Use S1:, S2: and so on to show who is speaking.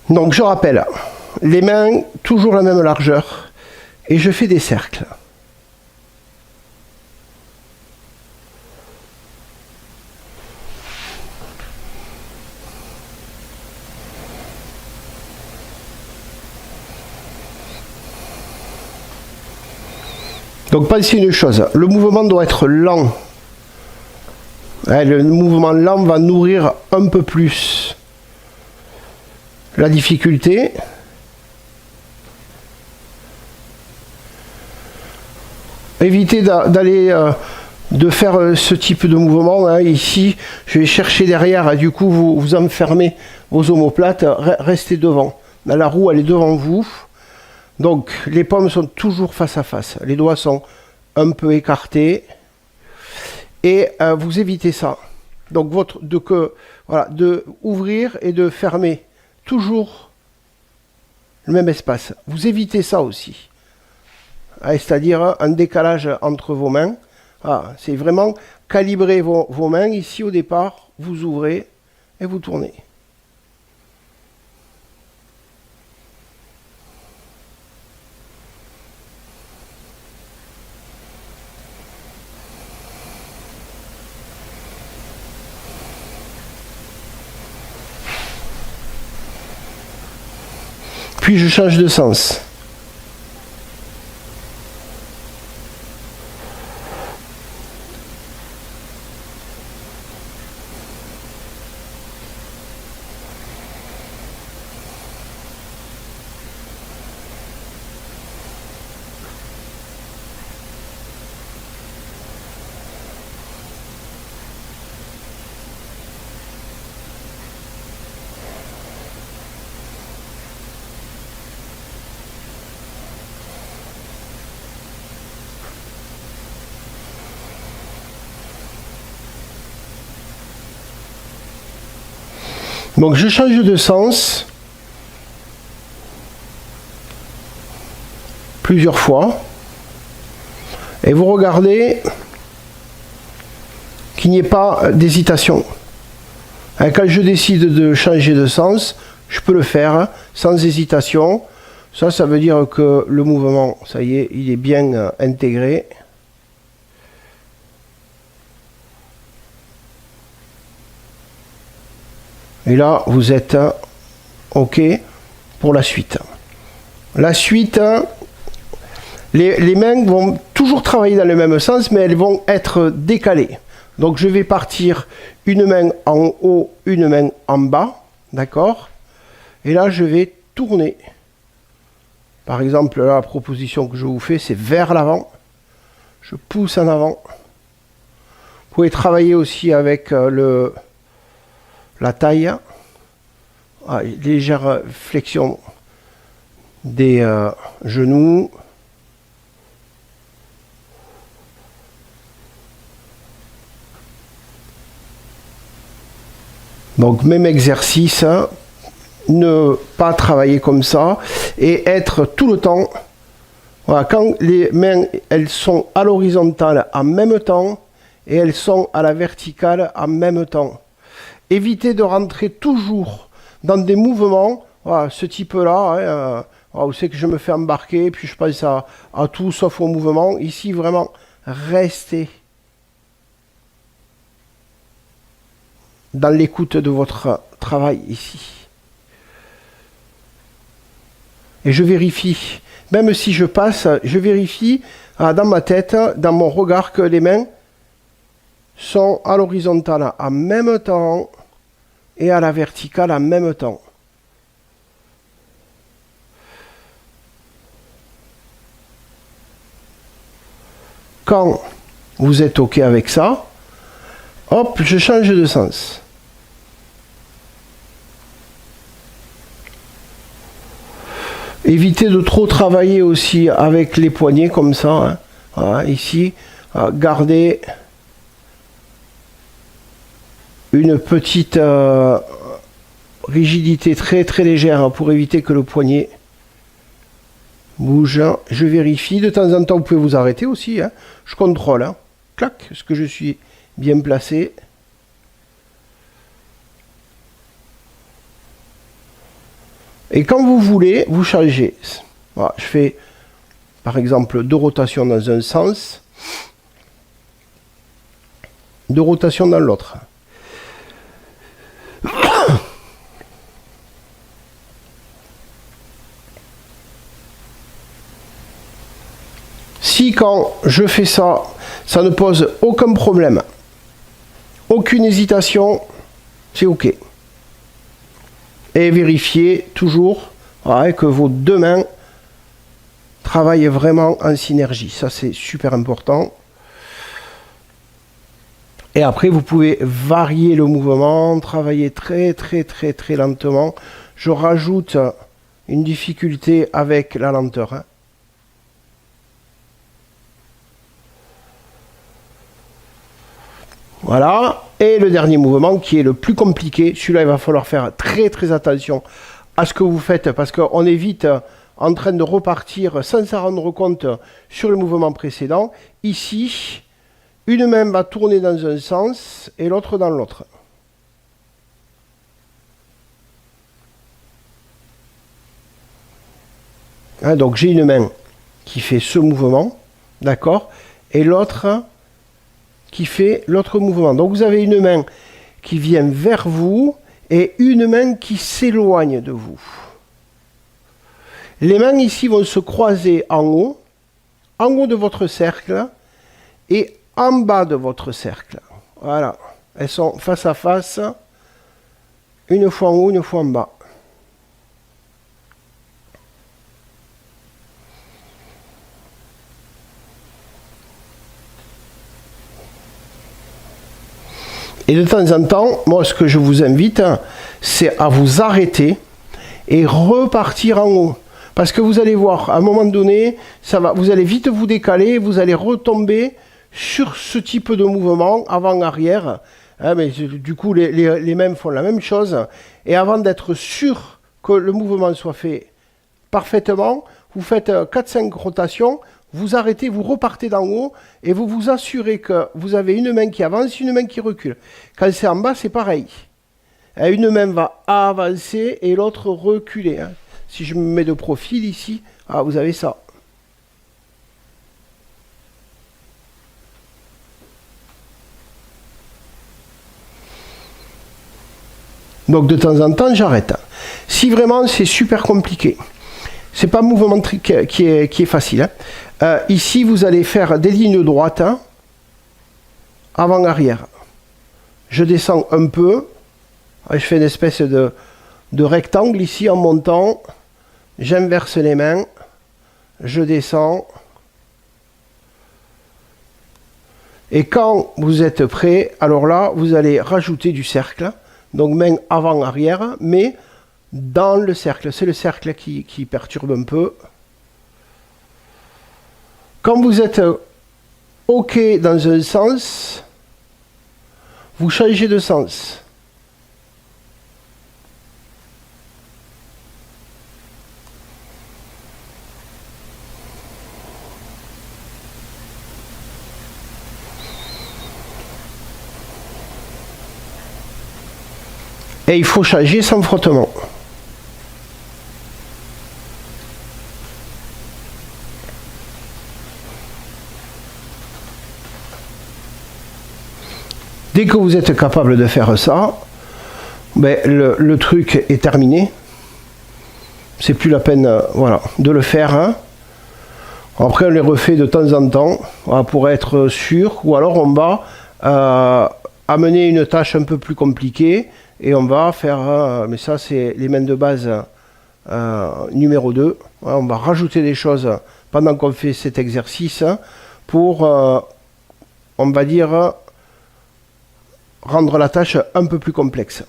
S1: Donc je rappelle, les mains toujours la même largeur et je fais des cercles. Donc pensez une chose, le mouvement doit être lent. Le mouvement lent va nourrir un peu plus la difficulté. Évitez de faire ce type de mouvement. Hein. Ici, je vais chercher derrière, et du coup vous enfermez vos omoplates, restez devant. La roue elle est devant vous. Donc les paumes sont toujours face à face. Les doigts sont un peu écartés. Et vous évitez ça. Donc de ouvrir et de fermer toujours le même espace. Vous évitez ça aussi. C'est-à-dire un décalage entre vos mains. C'est vraiment calibrer vos mains. Ici au départ, vous ouvrez et vous tournez. Puis je change de sens. Donc je change de sens plusieurs fois et vous regardez qu'il n'y ait pas d'hésitation. Quand je décide de changer de sens, je peux le faire sans hésitation. Ça veut dire que le mouvement, ça y est, il est bien intégré. Et là, vous êtes OK pour la suite. La suite, les mains vont toujours travailler dans le même sens, mais elles vont être décalées. Donc je vais partir une main en haut, une main en bas, d'accord? Et là, je vais tourner. Par exemple, là, la proposition que je vous fais, c'est vers l'avant. Je pousse en avant. Vous pouvez travailler aussi avec la taille, légère flexion des genoux. Donc même exercice, hein, ne pas travailler comme ça et être tout le temps, voilà, quand les mains elles sont à l'horizontale en même temps et elles sont à la verticale en même temps. Évitez de rentrer toujours dans des mouvements, voilà, ce type-là, où c'est que je me fais embarquer, puis je pense à tout sauf au mouvement. Ici, vraiment, restez dans l'écoute de votre travail ici. Et je vérifie, même si je passe, je vérifie dans ma tête, dans mon regard, que les mains sont à l'horizontale en même temps et à la verticale en même temps. Quand vous êtes OK avec ça, hop, je change de sens. Évitez de trop travailler aussi avec les poignets comme ça. Hein. Voilà, ici, gardez une petite rigidité très très légère pour éviter que le poignet bouge. Je vérifie. De temps en temps, vous pouvez vous arrêter aussi. Hein. Je contrôle. Hein. Clac, est-ce que je suis bien placé? Et quand vous voulez, vous changez. Voilà, je fais par exemple 2 rotations dans un sens, 2 rotations dans l'autre. Si quand je fais ça, ça ne pose aucun problème, aucune hésitation, c'est OK. Et vérifiez toujours que vos 2 mains travaillent vraiment en synergie. Ça, c'est super important. Et après, vous pouvez varier le mouvement, travailler très lentement. Je rajoute une difficulté avec la lenteur. Voilà. Et le dernier mouvement qui est le plus compliqué. Celui-là, il va falloir faire très attention à ce que vous faites parce qu'on est vite en train de repartir sans s'en rendre compte sur le mouvement précédent. Ici, une main va tourner dans un sens et l'autre dans l'autre. Donc j'ai une main qui fait ce mouvement, d'accord, et l'autre qui fait l'autre mouvement. Donc vous avez une main qui vient vers vous et une main qui s'éloigne de vous. Les mains ici vont se croiser en haut de votre cercle et en bas de votre cercle. Voilà. Elles sont face à face, une fois en haut, une fois en bas. Et de temps en temps, moi ce que je vous invite, c'est à vous arrêter et repartir en haut. Parce que vous allez voir, à un moment donné, vous allez vite vous décaler, vous allez retomber sur ce type de mouvement, avant-arrière. Mais du coup, les mains font la même chose. Et avant d'être sûr que le mouvement soit fait parfaitement, vous faites 4-5 rotations, vous arrêtez, vous repartez d'en haut et vous vous assurez que vous avez une main qui avance, une main qui recule. Quand c'est en bas, c'est pareil. Une main va avancer et l'autre reculer. Si je me mets de profil ici, vous avez ça. Donc de temps en temps, j'arrête. Si vraiment c'est super compliqué, c'est pas un mouvement qui est facile. Ici, vous allez faire des lignes droites, avant-arrière. Je descends un peu, je fais une espèce de rectangle ici en montant. J'inverse les mains, je descends. Et quand vous êtes prêt, alors là, vous allez rajouter du cercle. Donc main avant-arrière, mais dans le cercle. C'est le cercle qui perturbe un peu. Quand vous êtes OK dans un sens, vous changez de sens. Et il faut changer sans frottement. Dès que vous êtes capable de faire ça, le truc est terminé. C'est plus la peine de le faire. Après, on les refait de temps en temps pour être sûr. Ou alors, on va amener une tâche un peu plus compliquée. Et on va faire, mais ça c'est les mains de base numéro 2. On va rajouter des choses pendant qu'on fait cet exercice pour, on va dire, rendre la tâche un peu plus complexe.